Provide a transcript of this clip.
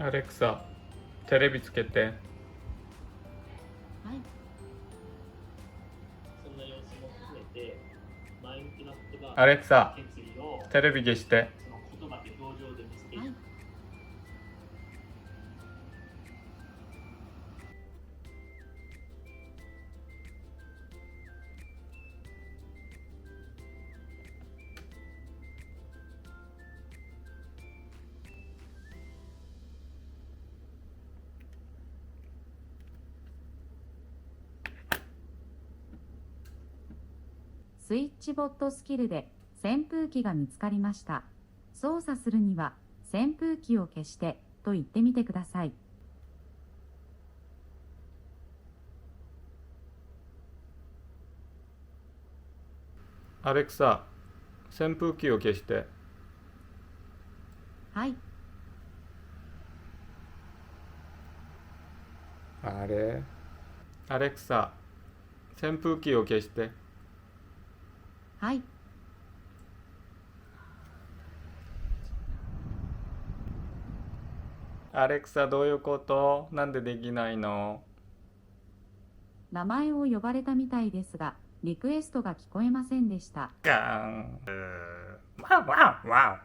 アレクサ、テレビつけて。はい。そんな様子も含めて、前向きな言葉、アレクサ、決意をテレビ消して。その言葉で表情で見せていく。はい。スイッチボットスキルで扇風機が見つかりました。操作するには扇風機を消してと言ってみてください。アレクサ、扇風機を消して。はい。あれ、アレクサ、扇風機を消して。はい。アレクサ、どういうこと？なんでできないの？名前を呼ばれたみたいですが、リクエストが聞こえませんでした。ガーン。ワンワンワン。